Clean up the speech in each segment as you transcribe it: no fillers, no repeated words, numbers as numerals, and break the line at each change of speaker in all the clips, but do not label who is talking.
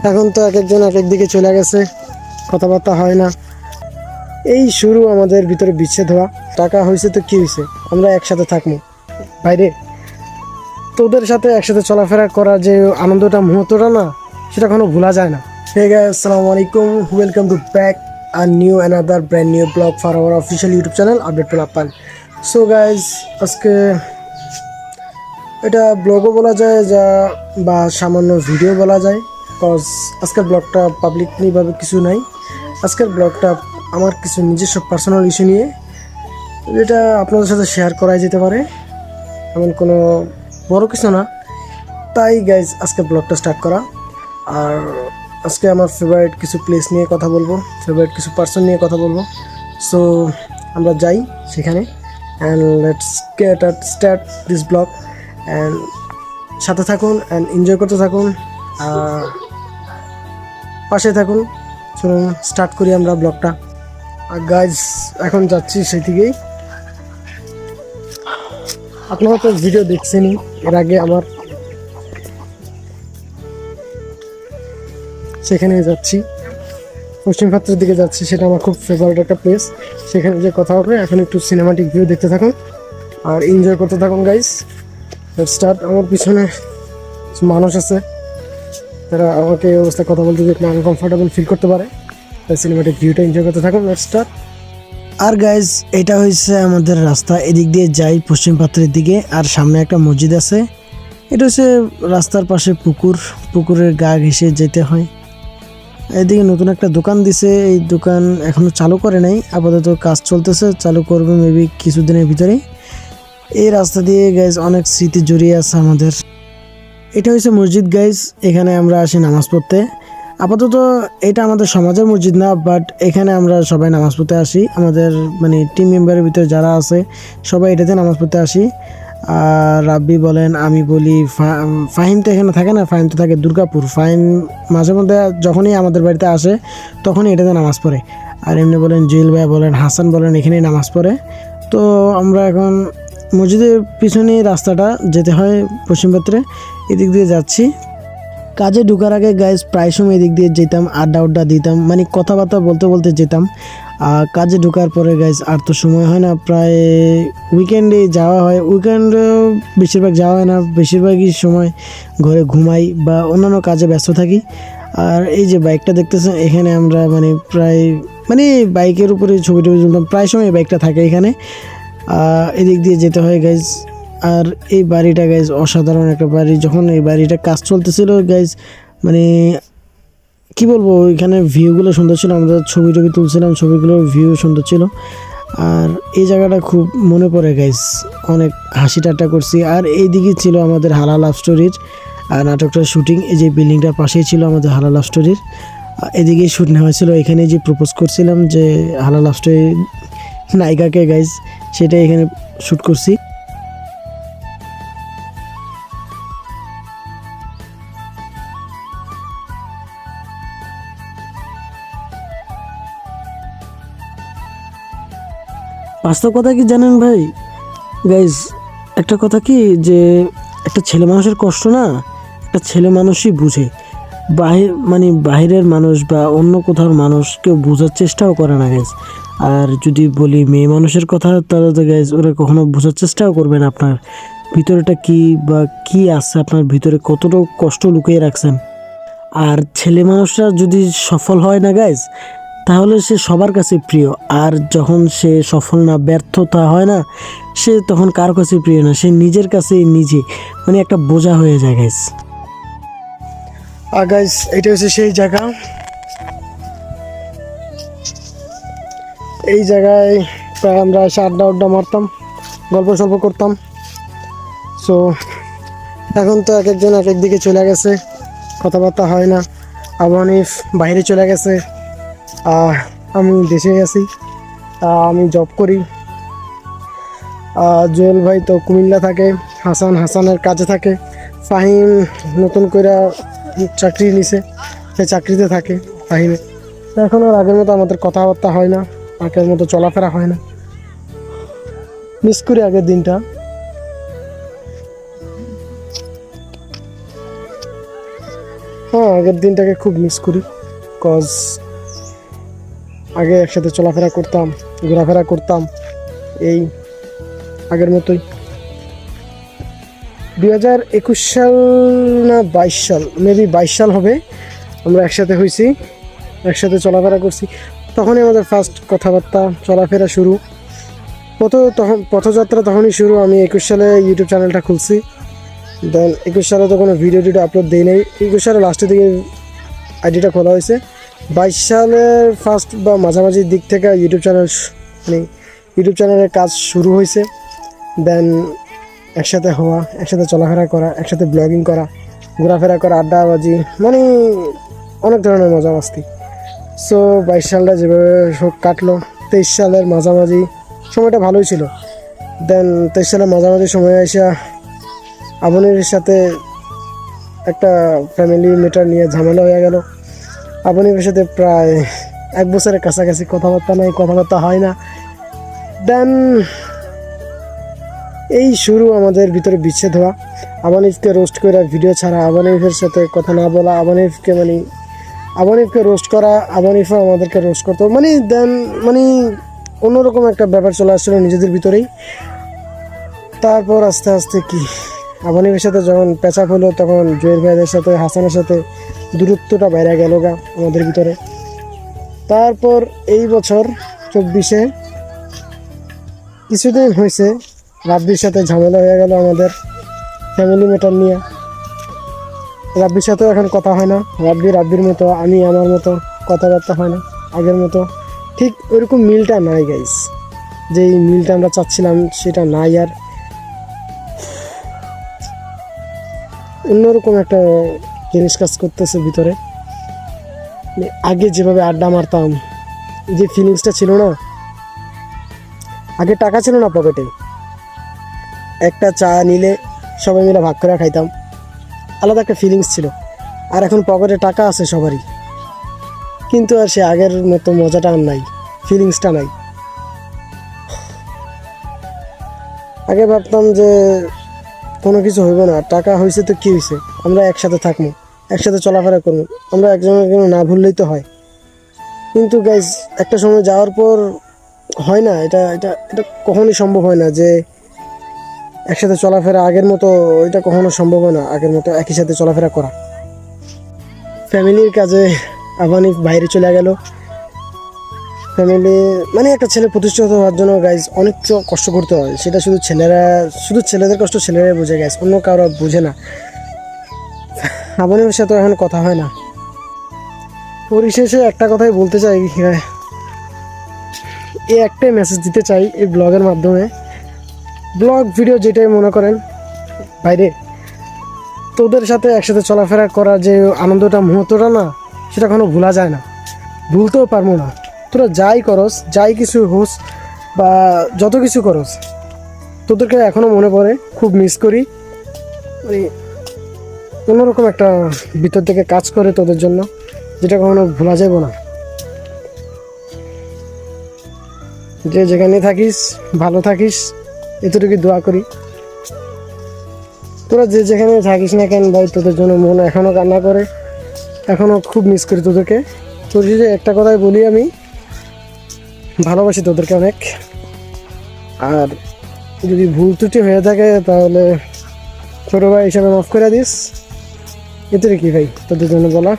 এখন তো এক একজন এক একদিকে চলে গেছে, কথাবার্তা হয় না। এই শুরু আমাদের ভিতরে বিচ্ছেদ হওয়া। টাকা হয়েছে তো কি হয়েছে, আমরা একসাথে থাকবো বাইরে। তোদের সাথে একসাথে চলাফেরা করার যে আনন্দটা, মুহূর্তটা না, সেটা কখনো ভোলা যায় না। হে গাইস, আসসালামু আলাইকুম, ওয়েলকাম টু ব্যাক আর new another brand new blog for our official YouTube channel update পোলাপান। সো গাইস, আজকে এটা ব্লগও বলা যায় যা, বা সামান্য ভিডিও বলা যায়, কজ আজকের ব্লগটা পাবলিকলিভাবে কিছু নাই। আজকের ব্লগটা আমার কিছু নিজস্ব পার্সোনাল ইস্যু নিয়ে, যেটা আপনাদের সাথে শেয়ার করা যেতে পারে, এমন কোনো বড় কিছু না। তাই গাইজ আজকে ব্লগটা স্টার্ট করা। আর আজকে আমার ফেভারিট কিছু প্লেস নিয়ে কথা বলবো, ফেভারিট কিছু পার্সন নিয়ে কথা বলবো। সো আমরা যাই সেখানে, and let's get start this blog. And সাথে থাকুন অ্যান্ড এনজয় করতে থাকুন, পাশে থাকুন। চলুন স্টার্ট করি আমরা ব্লগটা। আর গাইজ এখন যাচ্ছি সেই দিকেই। আপনারা তো ভিডিও দেখছেনই এর আগে আমার, সেখানে যাচ্ছি, পশ্চিম পাত্রের দিকে যাচ্ছি। সেটা আমার খুব ফেভারিট একটা প্লেস। সেখানে যে কথা হবে, এখন একটু সিনেমাটিক ভিউ দেখতে থাকুন আর এনজয় করতে থাকুন গাইজ। স্টার্ট। আমার পিছনে মানুষ আছে, তারা আমাকে এই অবস্থায় কথা বলতে যে আনকমফোর্টেবল ফিল করতে পারে, তাই সিনেমাটিক ভিউটা এনজয় করতে থাকুন। Let's start. আর গাইজ, এটা হচ্ছে আমাদের রাস্তা, এদিক দিয়ে যাই পশ্চিম পাত্রের দিকে। আর সামনে একটা মসজিদ আছে। এটা হচ্ছে রাস্তার পাশে পুকুর, পুকুরের গা ঘেঁষে যেতে হয়। এদিকে নতুন একটা দোকান দিছে, এই দোকান এখনো চালু করে নাই, আপাতত কাজ চলতেছে, চালু করবে মেবি কিছুদিনের ভিতরেই। এই রাস্তা দিয়ে গাইজ অনেক স্মৃতি জড়িয়ে আছে আমাদের। এটা হচ্ছে মসজিদ গাইজ, এখানে আমরা আসি নামাজ পড়তে। আপাতত এটা আমাদের সমাজের মসজিদ না, বাট এখানে আমরা সবাই নামাজ পড়তে আসি। আমাদের মানে টিম মেম্বারের ভিতরে যারা আছে সবাই এটাতে নামাজ পড়তে আসি। আর রাব্বি বলেন, আমি বলি, ফাহিম তো এখানে থাকে না, ফাহিম তো থাকে দুর্গাপুর। ফাহিম মাঝে মধ্যে যখনই আমাদের বাড়িতে আসে তখনই এটাতে নামাজ পড়ে। আর এমনি বলেন জুয়েল ভাই বলেন, হাসান বলেন, এখানেই নামাজ পড়ে। তো আমরা এখন মসজিদের পিছনে রাস্তাটা যেতে হয় পশ্চিম পাত্রে, এদিক দিয়ে যাচ্ছি। কাজে ঢোকার আগে গাইজ প্রায় সময় এদিক দিয়ে যেতাম, আড্ডা দিতাম, মানে কথাবার্তা বলতে বলতে যেতাম। আর কাজে ঢোকার পরে গাইজ আর তো সময় হয় না, প্রায় উইকেন্ডে যাওয়া হয়। উইকেন্ডেও বেশিরভাগ যাওয়া হয় না, বেশিরভাগই সময় ঘরে ঘুমাই বা অন্যান্য কাজে ব্যস্ত থাকি। আর এই যে বাইকটা দেখতেছেন, এখানে আমরা মানে প্রায় মানে বাইকের উপরে ছবি টবি তুলতাম, প্রায় সময় বাইকটা থাকে এখানে। এদিক দিয়ে যেতে হয় গাইজ। আর এই বাড়িটা গাইজ অসাধারণ একটা বাড়ি। যখন এই বাড়িটা কাজ চলতেছিল গাইজ, মানে কি বলবো, এখানে ভিউগুলো সুন্দর ছিল, আমরা ছবি টবি তুলছিলাম, ছবিগুলোর ভিউ সুন্দর ছিল। আর এই জায়গাটা খুব মনে পড়ে গাইজ, অনেক হাসি ঠাট্টা করছি। আর এইদিকে ছিল আমাদের হালা লাভ স্টোরির নাটকটার শুটিং। এই যে বিল্ডিংটার পাশেই ছিল আমাদের হালা লাভ স্টোরির, এদিকেই শ্যুট নেওয়া হয়েছিল। এখানে যে প্রপোজ করছিলাম যে হালা লাভ স্টোরির নায়িকাকে গাইজ, সেটা এখানে শ্যুট করছি। বাস্তব কথা কি জানেন ভাই গাইজ, একটা কথা কি, যে একটা ছেলে মানুষের কষ্ট না একটা ছেলে মানুষই বুঝে। মানে বাহিরের মানুষ বা অন্য কোথাও মানুষ কেউ বোঝার চেষ্টাও করে না গাইজ। আর যদি বলি মেয়ে মানুষের কথা, তাহলে তো গাইজ ওরা কখনো বোঝার চেষ্টাও করবে না আপনার ভিতরেটা কি বা কি আছে, আপনার ভিতরে কতটা কষ্ট লুকিয়ে রাখছেন। আর ছেলে মানুষরা যদি সফল হয় না গাইজ, তাহলে সে সবার কাছে প্রিয়। আর যখন সে সফল না, ব্যর্থতা হয় না, সে তখন কার কাছে প্রিয় না, সে নিজের কাছে নিজে মানে একটা বোঝা হয়ে যায় গাইজ। আর গাইজ, এটা হচ্ছে সেই জায়গা। এই জায়গায় প্রায় আমরা এসে আড্ডা মারতাম, গল্প সল্প করতাম। সো এখন তো এক একজন এক একদিকে চলে গেছে, কথাবার্তা হয় না। আবানিফ বাইরে চলে গেছে, আমি দেশে আছি, আমি জব করি। জুয়েল ভাই তো কুমিল্লা থাকে, হাসানের কাজে থাকে, ফাহিম নতুন করে চাকরি নিছে, সে চাকরিতে থাকে ফাহিমে। এখন আর আগের মতো আমাদের কথাবার্তা হয় না, আগের মতো চলাফেরা হয় না, মিস করি আগের দিনটা। হ্যাঁ, আগের দিনটাকে খুব মিস করি, কজ আগে একসাথে চলাফেরা করতাম, ঘোরাফেরা করতাম, এই আগের মতোই। 2021 সাল না 22 সাল, মেবি 22 সাল হবে, আমরা একসাথে হয়েছি, একসাথে চলাফেরা করছি। তখনই আমাদের ফার্স্ট কথাবার্তা, চলাফেরা শুরু, তখন পথযাত্রা তখনই শুরু। আমি 21 সালে ইউটিউব চ্যানেলটা খুলছি, দেন 21 সালে তো কোনো ভিডিও আপলোড দিই নাই, 21 সালে লাস্টের দিকে আইডিটা খোলা হয়েছে। 22 সালের ফার্স্ট বা মাঝামাঝির দিক থেকে ইউটিউব চ্যানেলের কাজ শুরু হয়েছে। দেন একসাথে হওয়া, একসাথে চলাফেরা করা, একসাথে ব্লগিং করা, ঘোরাফেরা করা, আড্ডাবাজি, মানে অনেক ধরনের মজা মাস্তি। সো 22 সালটা যেভাবে হোক কাটলো। 23 সালের মাঝামাঝি সময়টা ভালোই ছিল। দেন 23 সালের মাঝামাঝি সময় এসে আবনের সাথে একটা ফ্যামিলি ম্যাটার নিয়ে ঝামেলা হয়ে গেল। আবনের সাথে প্রায় 1 বছরের কাছাকাছি কথাবার্তা হয় না। দেন এই শুরু আমাদের ভিতরে বিচ্ছেদ হওয়া, আবানিফকে রোস্ট করে ভিডিও ছাড়া, আবানিফের সাথে কথা না বলা, আবানিফকে রোস্ট করা, আবানিফও আমাদেরকে রোস্ট করতো, দেন অন্যরকম একটা ব্যাপার চলে আসছিলো নিজেদের ভিতরেই। তারপর আস্তে আস্তে কি আবানিফের সাথে যখন পেঁচাপ হলো, তখন জয়ের ভাইদের সাথে, হাসানের সাথে দূরত্বটা বাইরে গেল গা আমাদের ভিতরে। তারপর এই বছর 24-এ কিছুদিন হয়েছে রাব্বির সাথে ঝামেলা হয়ে গেল আমাদের ফ্যামিলি ম্যাটার নিয়ে। রাব্বির সাথেও এখন কথা হয় না, রাব্বির মতো, আমি আমার মতো, কথাবার্তা হয় না আগের মতো। ঠিক ওইরকম মিলটা নাই গাইস, যেই মিলটা আমরা চাচ্ছিলাম সেটা নাই। আর অন্যরকম একটা জিনিস কাজ করতেছে ভিতরে। আগে যেভাবে আড্ডা মারতাম, যে ফিলিংসটা ছিল না, আগে টাকা ছিল না পকেটে, একটা চা নিলে সবাই মিলে ভাগ করে খাইতাম, আলাদা একটা ফিলিংস ছিল। আর এখন পকেটে টাকা আছে সবারই, কিন্তু আর সে আগের মতো মজাটা আর নাই, ফিলিংসটা নাই। আগে ভাবতাম যে কোনো কিছু হইব না, টাকা হয়েছে তো কী হয়েছে, আমরা একসাথে থাকবো, একসাথে চলাফেরা করবো, আমরা একজনের না ভুললেই তো হয়। কিন্তু গাইজ একটা সময় যাওয়ার পর হয় না, এটা এটা এটা কখনোই সম্ভব হয় না যে একসাথে চলাফেরা আগের মতো, এটা কখনো সম্ভব হয় না আগের মতো একই সাথে চলাফেরা করা। ফ্যামিলির কাজে আবানিফ বাইরে চলে গেল। ফ্যামিলি একটা ছেলে প্রতিষ্ঠিত হওয়ার জন্য গাইজ অনেক কষ্ট করতে হয়, সেটা শুধু ছেলেদের কষ্ট ছেলেরাই বোঝে গাইজ, অন্য কারো বোঝে না। আবানিফের সাথে এখন কথা হয় না। পরিশেষে একটা কথাই বলতে চাই, এই একটাই মেসেজ দিতে চাই এই ব্লগের মাধ্যমে, ব্লগ ভিডিও যেটাই মনে করেন, বাইরে তোদের সাথে একসাথে চলাফেরা করার যে আনন্দটা, মুহূর্তটা না, সেটা কখনো ভোলা যায় না, ভুলতেও পারবো না। তোরা যাই করস, যাই কিছু হোস বা যত কিছু করস, তোদেরকে এখনও মনে পড়ে, খুব মিস করি। অন্যরকম একটা ভিতর থেকে কাজ করে তোদের জন্য, যেটা কখনো ভোলা যাবে না। যে যেখানে থাকিস ভালো থাকিস, এতটুকু দোয়া করি। তোরা যে যেখানে থাকিস না কেন ভাই, তোদের জন্য মন এখনও কান্না করে, এখনও খুব মিস করি তোদেরকে। তোর যে একটা কথাই বলি, আমি ভালোবাসি তোদেরকে অনেক। আর যদি ভুল ত্রুটি হয়ে থাকে তাহলে ছোটো ভাই হিসাবে মাফ করে দিস, এতে কি ভাই তোদের জন্য বলা।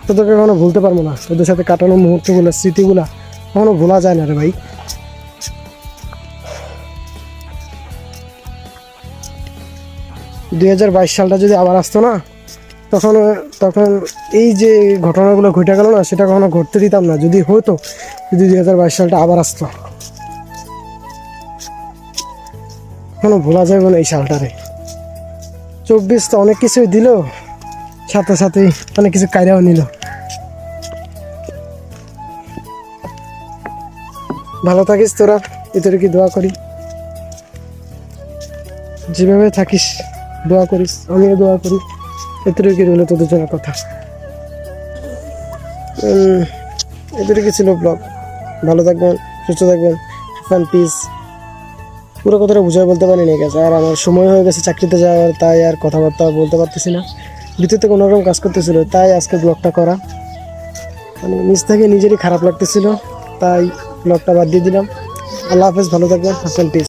তোদেরকে কখনো ভুলতে পারবো না, তোদের সাথে কাটানো মুহূর্তগুলো, স্মৃতিগুলো কখনো ভোলা যায় না রে ভাই। 2022 সালটা যদি আবার আসতো না, তখন এই যে ঘটনাগুলো ঘটে গেল না, সেটা কখনো ঘটতে দিতাম না। যদি হতো, যদি 2022 সালটা আবার আসতো, কখনো ভোলা যাবে না এই সালটারে। 24 তো অনেক কিছুই দিল, সাথে সাথে অনেক কিছু কায়রাও নিল। ভালো থাকিস তোরা, এতটুকু দোয়া করি। যেভাবে থাকিস দোয়া করিস, আমিও দোয়া করি। এতটুকু রইল তোদের জন্য কথা। এতটুকু ছিল ব্লগ। ভালো থাকবেন, সুস্থ থাকবেন, ফান পিস। পুরো কথাটা বুঝাই বলতে পারিনি গেছে, আর আমার সময় হয়ে গেছে চাকরিতে যাওয়ার, তাই আর কথাবার্তা বলতে পারতেছি না। ভিতরে কোনোরকম কাজ করতেছিল, তাই আজকে ব্লগটা করা। মানে নিজ থেকে নিজেরই খারাপ লাগতেছিল, তাই ব্লগটা বাদ দিয়ে দিলাম। আল্লাহ হাফেজ, ভালো থাকবেন। হাসান পিস।